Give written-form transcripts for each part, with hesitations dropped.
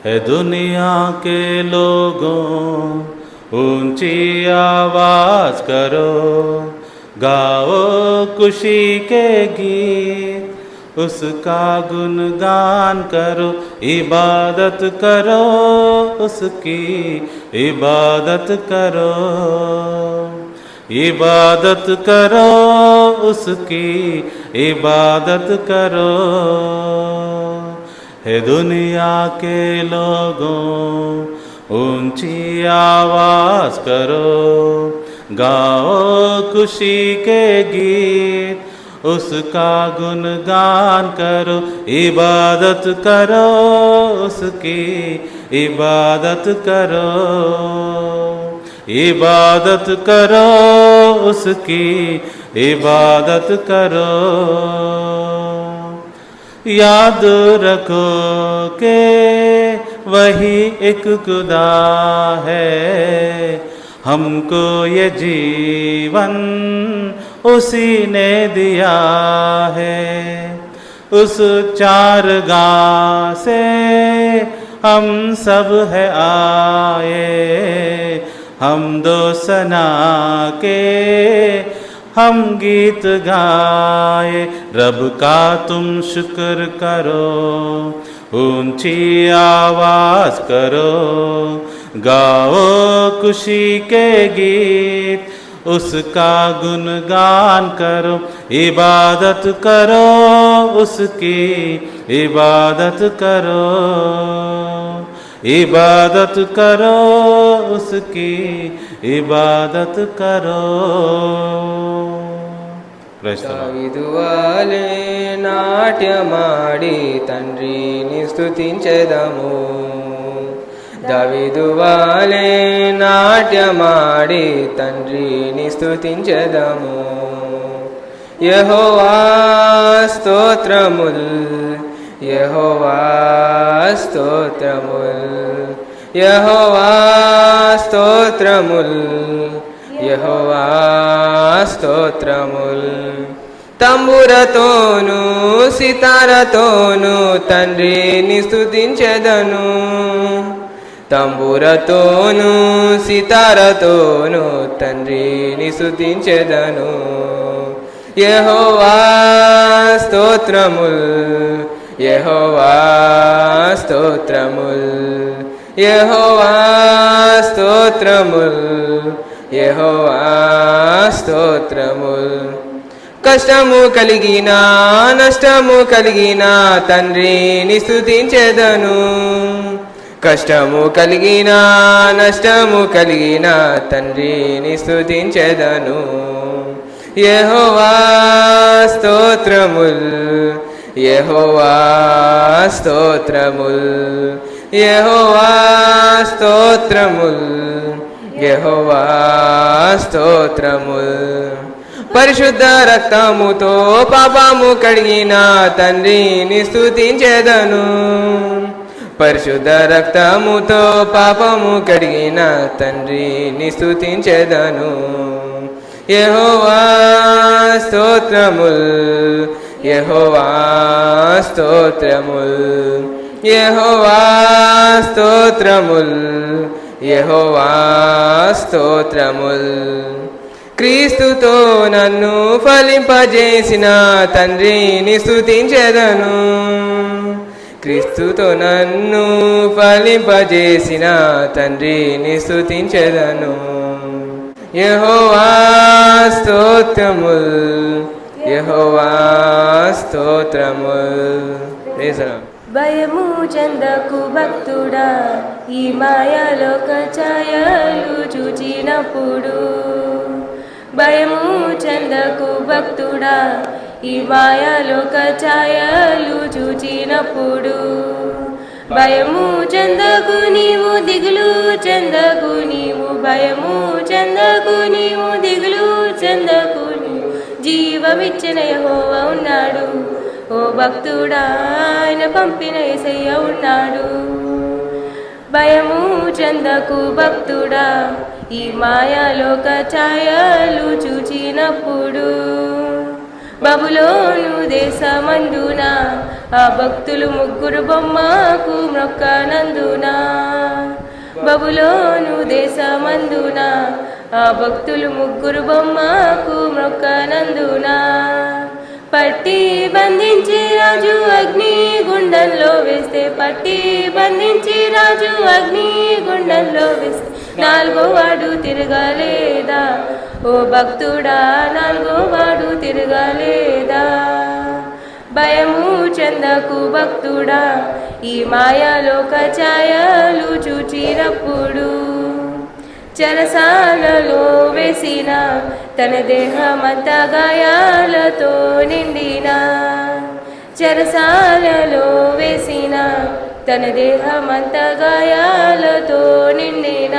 है दुनिया के लोगों ऊंची आवाज करो, गाओ खुशी के गीत, उसका गुणगान करो, इबादत करो उसकी, इबादत करो, इबादत करो उसकी, इबादत करो। हे दुनिया के लोगों ऊंची आवाज करो, गाओ खुशी के गीत, उसका गुणगान करो, इबादत करो उसकी, इबादत करो, इबादत करो उसकी, इबादत करो। याद रखो कि वही एक खुदा है, हमको ये जीवन उसी ने दिया है। उस चारगाह से हम सब है आए, हम दो सना के हम गीत गाए। रब का तुम शुक्र करो, ऊंची आवाज करो, गाओ खुशी के गीत, उसका गुणगान करो, इबादत करो उसकी, इबादत करो, इबादत करो उसकी, इबादत करो। దావీదు వలె నాట్యమాడి తండ్రిని స్తుతించెదము, దావీదు వలె నాట్యమాడి తండ్రిని స్తుతించెదము. యెహోవా స్తోత్రముల్, యెహోవా స్తోత్రముల్, యెహోవా స్తోత్రముల్, యెహోవా స్తోత్రముల్. తంబురతోను సితారతోను తండ్రిని స్తుతించెదను, తంబురతోను సితారతోను తండ్రిని స్తుతించెదను. యెహోవా స్తోత్రముల్, యెహోవా స్తోత్రముల్, యెహోవా స్తోత్రముల్, యెహోవా స్తోత్రముల్. కష్టము కలిగిన నష్టము కలిగిన తండ్రిని స్తుతించెదను, కష్టము కలిగిన నష్టము కలిగిన తండ్రిని స్తుతించెదను. యెహోవా స్తోత్రముల్, యెహోవా స్తోత్రముల్, యెహోవా స్తోత్రముల్, యెహోవా స్తోత్రముల్. పరిశుద్ధ రక్తముతో పాపము కడిగిన తండ్రిని స్తుతించెదను, పరిశుద్ధ రక్తముతో పాపము కడిగిన తండ్రిని స్తుతించెదను. యెహోవా స్తోత్రముల్, యెహోవా స్తోత్రముల్, యెహోవా స్తోత్రముల్, యెహోవా స్తోత్రముల్. క్రీస్తుతో నన్ను ఫలింపజేసిన తండ్రిని స్తుతించెదను, క్రీస్తుతో నన్ను ఫలింపజేసిన తండ్రిని స్తుతించెదను. యెహోవా స్తోత్రముల్, యెహోవా స్తోత్రముల్. భయము చెందకు భక్తుడా, ఈ మాయలోక ఛాయలు చూచినప్పుడు, భయము చెందకు భక్తుడా, ఈ మాయలోక ఛాయలు చూచినప్పుడు. భయము చెందకు నీవు, దిగులు చెందకు నీవు, భయము చెందకు నీవు, దిగులు చెందకు నీవు, జీవమిచ్చిన యెహోవా ఉన్నాడు. ఓ భక్తుడా, ఆయన పంపిన యేసయ్య ఉన్నాడు. భయము చెందకు భక్తుడా, ఈ మాయలోక ఛాయలు చూచినప్పుడు, బబులోను దేశమందున ఆ భక్తులు ముగ్గురు బొమ్మకు మ్రొక్కనందున బబులోను దేశమందున ఆ భక్తులు ముగ్గురు బొమ్మకు మ్రొక్కనందున పట్టి బంధించి రాజు అగ్ని గుండంలో వేస్తే పట్టి బంధించి రాజు అగ్ని గుండంలో వేస్తే నాలుగో వాడు తిరగలేదా ఓ భక్తుడా నాలుగో వాడు తిరగలేదా భయము చెందకు భక్తుడా ఈ మాయాలోక ఛాయలు చూచినప్పుడు చెరసాలలో వేసిన తన దేహమంతా గాయాలతో నిండిన చెరసాలలో వేసిన తన దేహమంతా గాయాలతో నిండిన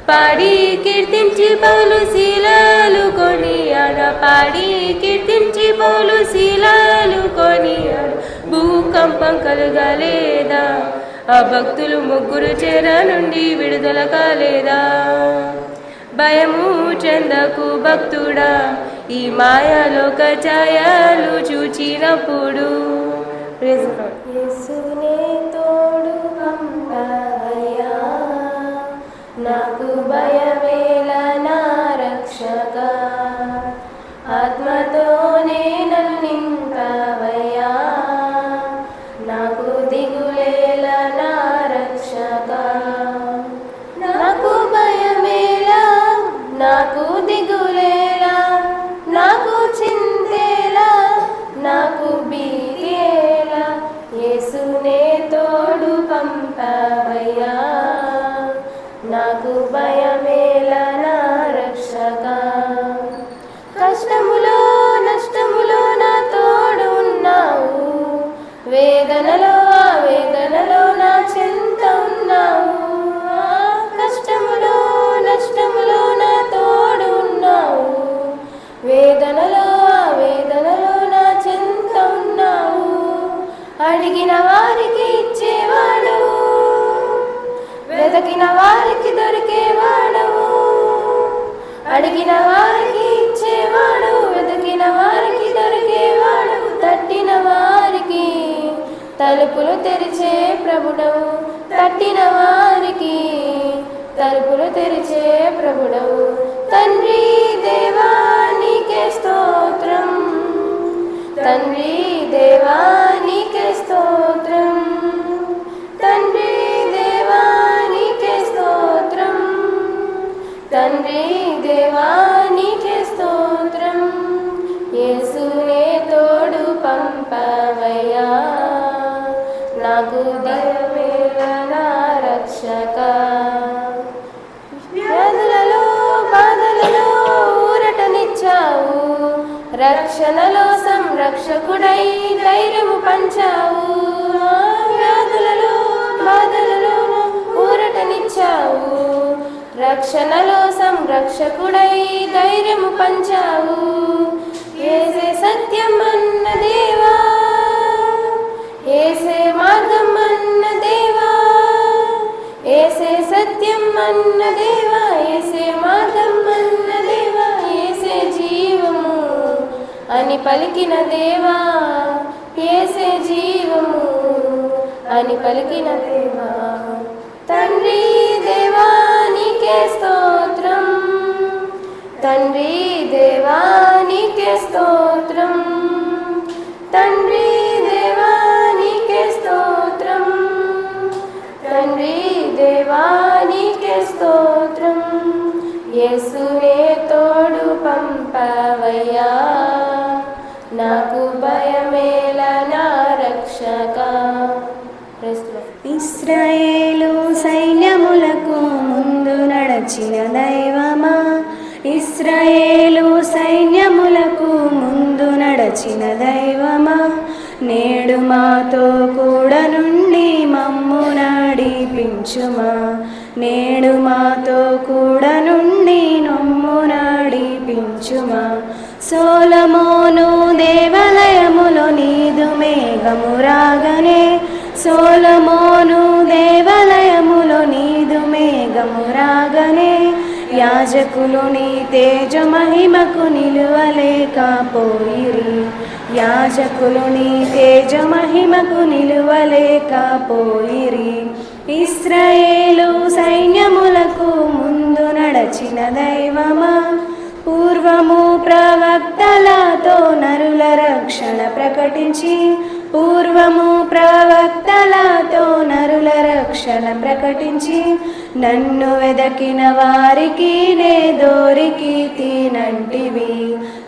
పాడి కీర్తించి పౌలు శీలాలు కొనియాడ పాడి కీర్తించి పౌలు శీలాలు కొనియాడ భూకంపం కలగలేదా ఆ భక్తులు ముగ్గురు చెర నుండి విడుదల కాలేదా భయము చెందకు భక్తుడా ఈ మాయాలోక ఛాయలు చూచినప్పుడు యేసునే తోడు పంపవయ్యా నాకు భయమేల నా రక్షక ఆత్మతోనే నన్ను నింపవయ్యా నాకు దిగులేల నా రక్షక నాకు భయమేలా నాకు దిగులేలా నాకు చింతేలా నాకు భీతియేలా యేసునే తోడు పంపవయ్యా నాకు భయమేలా నా రక్షక కష్టములో నష్టములో నా తోడు ఉన్నావు వేదనలో వేదనలో నా చింత ఉన్నావు కష్టములో నష్టములో నా తోడు ఉన్నావు వేదనలో వేదనలో నా చింత ఉన్నావు అడిగిన వారికి ఇచ్చేవాడవు వెదకిన వారికి దొరికేవాడవు అడిగిన వారికి ఇచ్చేవాడు వెదకిన వారికి దొరికేవాడవు తట్టిన వారికి తలుపులు తెరిచే ప్రభుడవు తట్టిన వారికి తలుపులు తెరిచే ప్రభుడవు తండ్రి దేవా నీకే స్తోత్రం తండ్రి దేవా నీకే స్తోత్రం తండ్రి దేవా నీకే స్తోత్రం తండ్రి దేవా నీకే స్తోత్రం యేసునే తోడు పంపవయ్యా నాకు దయమేల నా రక్షక వ్యాధులలో బాధలలో ఊరటనిచ్చావు రక్షణలో సంరక్షకుడై ధైర్యము పంచావు వ్యాధులలో బాధలలో ఊరటనిచ్చావు రక్షణలో సంరక్షకుడై ధైర్యము పంచావు యేసే సత్యం అన్న దేవా యేసే మార్గం అన్న దేవా యేసే సత్యం అన్న దేవా యేసే మార్గం అన్న దేవా యేసే జీవము అని పలికిన దేవా యేసే జీవము అని పలికిన దేవా తండ్రి దేవా నీకే స్తోత్రం తండ్రి దేవా నీకే స్తోత్రం తండ్రి దేవా నీకే స్తోత్రం తండ్రి దేవా నీకే స్తోత్రం యేసునే తోడు పంపవయ్యా నాకు భయమేల నా రక్షక ఇశ్రాయేలు సైన్యములకు ముందు నడచిన దైవమా ఇశ్రాయేలు సైన్యములకు ముందు నడచిన దైవమా నేడు మాతో కూడా నుండి మమ్ము నడిపించుమా నేడు మాతో కూడా నుండి నమ్ము నడిపించుమా సొలొమోను దేవాలయములో నీదు మేఘము రాగనే సొలొమోను దేవాలయములో నీదు మేఘము రాగనే యాజకులు నీ తేజ మహిమకు నిలువలేకపోయిరి. యాజకులు నీ తేజ మహిమకు నిలువలేకపోయిరి. ఇశ్రాయేలు సైన్యములకు ముందు నడచిన దైవమా, పూర్వము ప్రవక్తలతో నరుల రక్షణ ప్రకటించి, పూర్వము ప్రవక్తలతో నరుల రక్షణ ప్రకటించి, నన్ను వెదకిన వారికి నే దోరికి తినంటివి.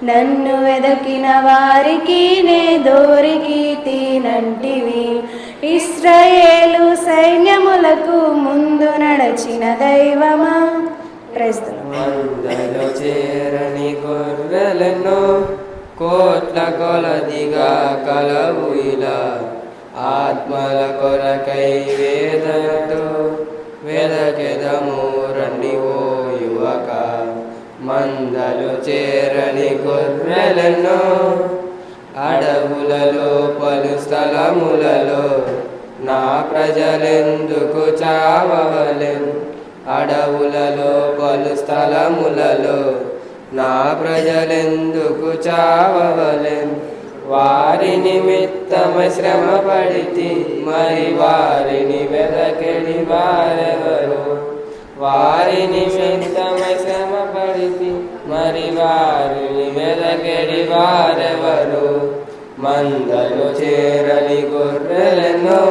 నన్ను వెదకిన వారికి నే దోరికి తినంటివి. ఇశ్రాయేలు సైన్యములకు ముందు నడచిన దైవమా. Praise the Lord. మందలో చేరని గొర్రెలను కోట్ల కొలదిగా కలవు ఇలా, ఆత్మల కొరకై వేదనతో వెదకెదము రండి ఓ యువక. మందలు చేరని గొర్రెలను అడవులలో పలు స్థలములలో నా ప్రజలెందుకు చావవలెను. అడవులలో పలు స్థలములలో నా ప్రజలెందుకు చావవలెను. వారి నిమిత్తమై శ్రమ పడితి, మరి వారిని వెదకెడి వారెవరు. వారి నిమిత్తమై శ్రమ పడితి, మరి వారిని వెదకెడి వారెవరు. మందలు చేరని గొర్రెలను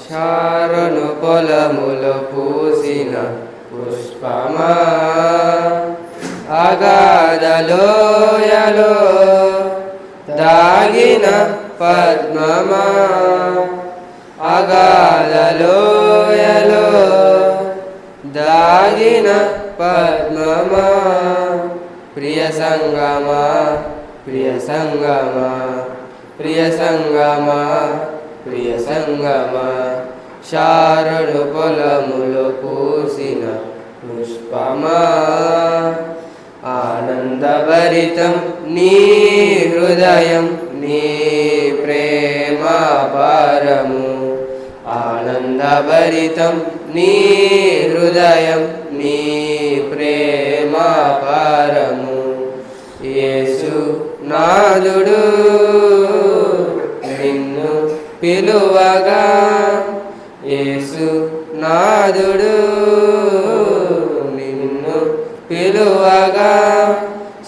శారను పొలములో పూసిన పుష్పమా, అగాధలోయలో దాగిన పద్మమా, అగాధలోయలో దాగిన పద్మమా. ప్రియ సంగమా, ప్రియ సంగమా, ప్రియ సంగమా, ప్రియ సంగమా, శారను పొలములో పూసిన పుష్పమా. ఆనందభరితం నీ హృదయం, నీ ప్రేమ పారము. ఆనందభరితం నీ హృదయం, నీ ప్రేమ పారము. యేసు నాదుడు నిన్ను పిలువగా, యేసు నాదుడు నిన్ను పిలువగా,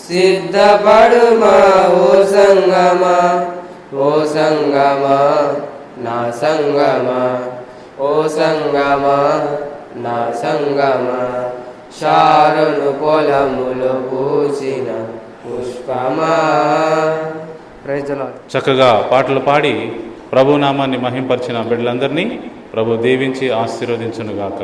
సిద్ధపడుమా ఓ సంగమా, ఓ సంగమా నా సంగమా, ఓ సంగమా నా సంగమా. శారను పొలములో పూసిన పుష్పమా. Praise the lord. చక్కగా పాటలు పాడి ప్రభు నామాన్ని మహింపరిచిన బిడ్డలందరినీ ప్రభు దీవించి ఆశీర్వదించునుగాక.